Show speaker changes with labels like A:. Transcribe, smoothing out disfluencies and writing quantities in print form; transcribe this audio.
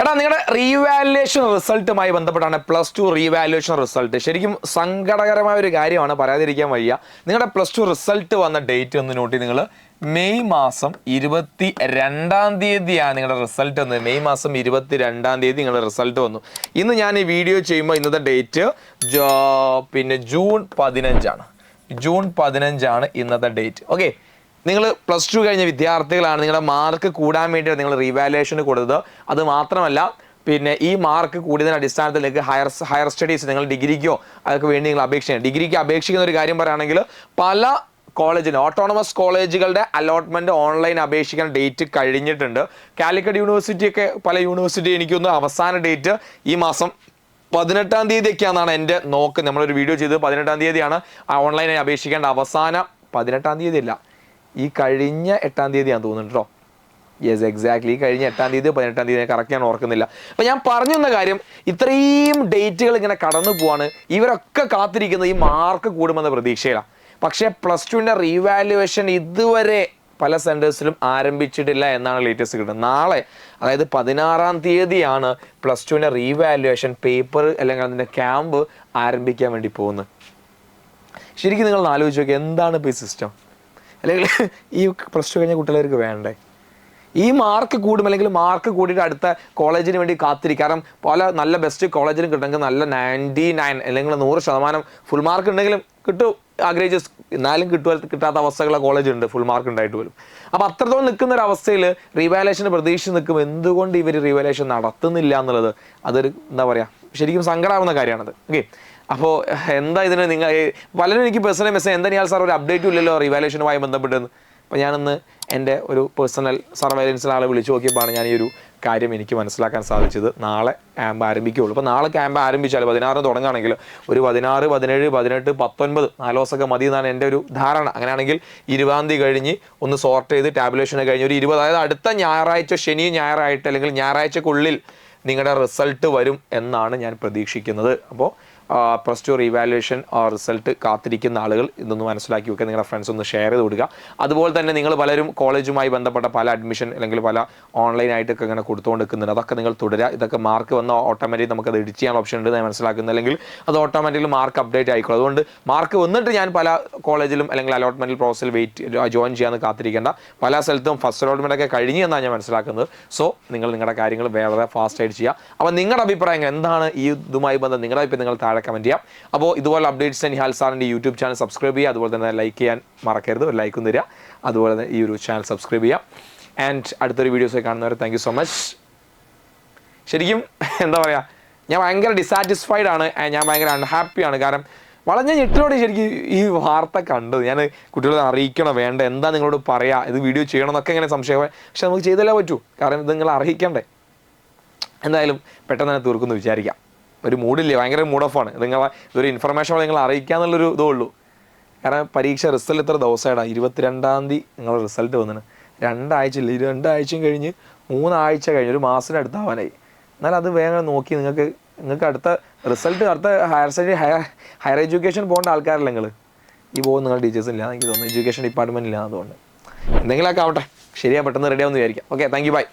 A: എടാ നിങ്ങളുടെ റീവാലുവേഷൻ റിസൾട്ടുമായി ബന്ധപ്പെട്ടാണ് +2 റീവാലുവേഷൻ റിസൾട്ട്. ശരിക്കും സങ്കടകരമായ ഒരു കാര്യമാണ്, പറയാതിരിക്കാൻ വയ്യ. നിങ്ങളുടെ +2 റിസൾട്ട് വന്ന ഡേറ്റ് ഒന്ന് നോട്ടി. നിങ്ങൾ മെയ് മാസം 22-ാം തീയതിയാണ് നിങ്ങളുടെ റിസൾട്ട് വന്നത്. മെയ് മാസം 22-ാം തീയതി നിങ്ങളുടെ റിസൾട്ട് വന്നു. ഇന്ന് ഞാൻ ഈ വീഡിയോ ചെയ്യുമ്പോൾ ഇന്നത്തെ ഡേറ്റ് ജൂൺ 15ആണ്. ജൂൺ 15ആണ് ഇന്നത്തെ ഡേറ്റ്. ഓക്കെ, നിങ്ങൾ +2 കഴിഞ്ഞ വിദ്യാർത്ഥികളാണ്. നിങ്ങളുടെ മാർക്ക് കൂടാൻ വേണ്ടിയാണ് നിങ്ങൾ റീവാലുവേഷന് കൊടുത്തത്. അത് മാത്രമല്ല, പിന്നെ ഈ മാർക്ക് കൂടിയതിൻ്റെ അടിസ്ഥാനത്തിൽ നിങ്ങൾക്ക് ഹയർ സ്റ്റഡീസ്, നിങ്ങൾ ഡിഗ്രിക്കോ അതൊക്കെ വേണ്ടി നിങ്ങൾ അപേക്ഷിക്കണം. ഡിഗ്രിക്ക് അപേക്ഷിക്കുന്ന ഒരു കാര്യം പറയുകയാണെങ്കിൽ പല കോളേജിന്, ഓട്ടോണമസ് കോളേജുകളുടെ അലോട്ട്മെൻറ്റ് ഓൺലൈൻ അപേക്ഷിക്കാൻ ഡേറ്റ് കഴിഞ്ഞിട്ടുണ്ട്. കാലിക്കറ്റ് യൂണിവേഴ്സിറ്റിയൊക്കെ പല യൂണിവേഴ്സിറ്റി എനിക്കൊന്ന് അവസാന ഡേറ്റ് ഈ മാസം 18-ാം തീയതിയൊക്കെയാണെന്നാണ് എൻ്റെ നോക്ക്. നമ്മളൊരു വീഡിയോ ചെയ്ത് 18-ാം തീയതിയാണ് ഓൺലൈനായി അപേക്ഷിക്കേണ്ട അവസാന 18-ാം തീയതി അല്ല, ഈ കഴിഞ്ഞ 8-ാം തീയതിയാണെന്ന് തോന്നുന്നുണ്ട് കേട്ടോ. Yes, exactly. ഈ കഴിഞ്ഞ 8-ാം തീയതി 18-ാം തീയതി കറക്റ്റ് ഞാൻ ഓർക്കുന്നില്ല. അപ്പം ഞാൻ പറഞ്ഞു തന്ന കാര്യം, ഇത്രയും ഡേറ്റുകൾ ഇങ്ങനെ കടന്നു പോവാണ്. ഇവരൊക്കെ കാത്തിരിക്കുന്നത് ഈ മാർക്ക് കൂടുമെന്ന പ്രതീക്ഷയിലാണ്. പക്ഷേ +2ൻ്റെ റീവാലുവേഷൻ ഇതുവരെ പല സെൻറ്റേഴ്സിലും ആരംഭിച്ചിട്ടില്ല എന്നാണ് ലേറ്റസ്റ്റ് കിട്ടുന്നത്. നാളെ, അതായത് 16-ാം തീയതിയാണ് +2ൻ്റെ റീവാലുവേഷൻ പേപ്പർ അല്ലെങ്കിൽ അതിൻ്റെ ക്യാമ്പ് ആരംഭിക്കാൻ വേണ്ടി പോകുന്നത്. ശരിക്കും നിങ്ങൾ ആലോചിച്ച് നോക്കി, എന്താണ് ഇപ്പോൾ ഈ സിസ്റ്റം? അല്ലെങ്കിൽ ഈ +2 കഴിഞ്ഞ കുട്ടികൾക്ക് വേണ്ടേ? ഈ മാർക്ക് കൂടും, അല്ലെങ്കിൽ മാർക്ക് കൂടിയിട്ട് അടുത്ത കോളേജിന് വേണ്ടി കാത്തിരിക്കും. കാരണം പല നല്ല ബെസ്റ്റ് കോളേജിലും കിട്ടുമെങ്കിൽ നല്ല 99 അല്ലെങ്കിൽ 100% ഫുൾ മാർക്ക് ഉണ്ടെങ്കിലും കിട്ടും, ആഗ്രഹിച്ച് എന്നാലും കിട്ടാത്ത അവസ്ഥകളുള്ള കോളേജ് ഉണ്ട്, ഫുൾ മാർക്ക് ഉണ്ടായിട്ട് പോലും. അപ്പോൾ അത്രത്തോളം നിൽക്കുന്ന ഒരു അവസ്ഥയിൽ റീവാലുവേഷന് പ്രതീക്ഷിച്ച് നിൽക്കും. എന്തുകൊണ്ട് ഇവർ റീവാലുവേഷൻ നടത്തുന്നില്ല എന്നുള്ളത് അതൊരു എന്താ പറയുക, ശരിക്കും സങ്കടമാവുന്ന കാര്യമാണത്. ഓക്കെ, അപ്പോൾ എന്താ ഇതിന് നിങ്ങൾ പലരും എനിക്ക് പേഴ്സണൽ മെസ്സേജ്, എന്താ ഞാൻ സാർ ഒരു അപ്ഡേറ്റും ഇല്ലല്ലോ റീവാലുവേഷനുമായി ബന്ധപ്പെട്ടെന്ന്. അപ്പോൾ ഞാനൊന്ന് എൻ്റെ ഒരു പേഴ്സണൽ സർവൈലൻസിൽ ആളെ വിളിച്ചു നോക്കിയപ്പോഴാണ് ഞാൻ ഈ ഒരു കാര്യം എനിക്ക് മനസ്സിലാക്കാൻ സാധിച്ചത്. നാളെ ക്യാമ്പ് ആരംഭിക്കുകയുള്ളൂ. അപ്പോൾ നാളെ ക്യാമ്പ് ആരംഭിച്ചാൽ 16 തുടങ്ങുകയാണെങ്കിൽ ഒരു 16, 17, 18, 19 4 ദിവസമൊക്കെ മതി എന്നാണ് എൻ്റെ ഒരു ധാരണ. അങ്ങനെയാണെങ്കിൽ 20-ാം തീയതി കഴിഞ്ഞ് ഒന്ന് സോർട്ട് ചെയ്ത് ടാബുലേഷൻ കഴിഞ്ഞ് ഒരു 20, അതായത് അടുത്ത ഞായറാഴ്ച, ശനി ഞായറായിട്ട് അല്ലെങ്കിൽ ഞായറാഴ്ചക്കുള്ളിൽ നിങ്ങളുടെ റിസൾട്ട് വരും എന്നാണ് ഞാൻ പ്രതീക്ഷിക്കുന്നത്. അപ്പോൾ +2 റീവാലുവേഷൻ റിസൾട്ട് കാത്തിരിക്കുന്ന ആളുകൾ ഇതൊന്ന് മനസ്സിലാക്കി വെക്കുക, നിങ്ങളുടെ ഫ്രണ്ട്സ് ഒന്ന് ഷെയർ ചെയ്ത് കൊടുക്കുക. അതുപോലെ തന്നെ നിങ്ങൾ പലരും കോളേജുമായി ബന്ധപ്പെട്ട പല അഡ്മിഷൻ അല്ലെങ്കിൽ പല ഓൺലൈനായിട്ടൊക്കെ ഇങ്ങനെ കൊടുത്തുകൊണ്ട് നിൽക്കുന്നുണ്ട്. അതൊക്കെ നിങ്ങൾ തുടരുക. ഇതൊക്കെ മാർക്ക് വന്ന ഓട്ടോമാറ്റിക് നമുക്കത് എഡിറ്റ് ചെയ്യാൻ ഓപ്ഷൻ ഉണ്ട് ഞാൻ മനസ്സിലാക്കുന്നത്, അല്ലെങ്കിൽ അത് ഓട്ടോമാറ്റിക്കലി മാർക്ക് അപ്ഡേറ്റ് ആയിക്കോളും. അതുകൊണ്ട് മാർക്ക് വന്നിട്ട് ഞാൻ പല കോളേജിലും അല്ലെങ്കിൽ അലോട്ട്മെൻറ്റ് പ്രോസസ്സിൽ ജോയിൻ ചെയ്യാമെന്ന് കാത്തിരിക്കേണ്ട. പല സ്ഥലത്തും ഫസ്റ്റ് അലോട്ട്മെൻ്റ് ഒക്കെ കഴിഞ്ഞ് എന്നാണ് ഞാൻ മനസ്സിലാക്കുന്നത്. സോ നിങ്ങൾ നിങ്ങളുടെ കാര്യങ്ങൾ വളരെ ഫാസ്റ്റായിട്ട് ചെയ്യുക. അപ്പോൾ നിങ്ങളുടെ അഭിപ്രായങ്ങൾ എന്താണ് ഈ ഇതുമായി ബന്ധം? നിങ്ങളുടെ അഭിപ്രായം നിങ്ങൾ താഴെ കമൻറ്റ് ചെയ്യാം. അപ്പോൾ ഇതുപോലെ അപ്ഡേറ്റ്സ് നിഹാൽ സാറിൻ്റെ യൂട്യൂബ് ചാനൽ സബ്സ്ക്രൈബ് ചെയ്യുക. അതുപോലെ തന്നെ ലൈക്ക് ചെയ്യാൻ മറക്കരുത്, ഒരു ലൈക്കും തരിക. അതുപോലെ തന്നെ ഈ ഒരു ചാനൽ സബ്സ്ക്രൈബ് ചെയ്യാം. ആൻഡ് അടുത്തൊരു വീഡിയോസ് കാണുന്നവരെ താങ്ക് യു സോ മച്ച്. ശരിക്കും എന്താ പറയുക, ഞാൻ ഭയങ്കര ഡിസാറ്റിസ്ഫൈഡ് ആണ്, ഞാൻ ഭയങ്കര അൺഹാപ്പിയാണ്. കാരണം വളരെ ഞെട്ടിലോടെ ശരിക്കും ഈ വാർത്ത കണ്ടത്. ഞാൻ കുട്ടികളെ അറിയിക്കണോ വേണ്ട, എന്താ നിങ്ങളോട് പറയാം, ഇത് വീഡിയോ ചെയ്യണം എന്നൊക്കെ ഇങ്ങനെ സംശയമായി. പക്ഷെ നമുക്ക് ചെയ്തല്ലേ പറ്റൂ, കാരണം ഇത് നിങ്ങൾ അറിയിക്കണ്ടേ. എന്തായാലും പെട്ടെന്ന് തന്നെ തീർക്കുമെന്ന് വിചാരിക്കാം. ഒരു മൂഡില്ലേ, ഭയങ്കര മൂഡ് ഓഫാണ്. ഇതൊരു ഇൻഫർമേഷൻ നിങ്ങൾ അറിയിക്കാന്നുള്ളൊരു ഇതേ ഉള്ളൂ. കാരണം പരീക്ഷ റിസൾട്ട് ഇത്ര ദിവസമായിട്ടാണ്, 22-ാം തീയതി നിങ്ങളുടെ റിസൾട്ട് വന്നിന്. 2 ആഴ്ച ഇല്ല, 2 ആഴ്ചയും കഴിഞ്ഞ് 3 ആഴ്ച കഴിഞ്ഞ് ഒരു മാസത്തിന് അടുത്താവാനായി. എന്നാൽ അത് വേഗം നോക്കി നിങ്ങൾക്ക് അടുത്ത റിസൾട്ട്, അടുത്ത ഹയർ എഡ്യൂക്കേഷൻ പോകേണ്ട ആൾക്കാരല്ല നിങ്ങൾ. ഈ പോകുന്ന നിങ്ങളുടെ ടീച്ചേഴ്സ് ഇല്ല എനിക്ക് തോന്നുന്നു, എഡ്യൂക്കേഷൻ ഡിപ്പാർട്ട്മെൻറ്റ് ഇല്ല. അതുകൊണ്ട് എന്തെങ്കിലുമൊക്കെ ആവട്ടെ, ശരിയാ, പെട്ടെന്ന് റെഡി ആവുമെന്ന് വിചാരിക്കാം. Okay, thank you, by.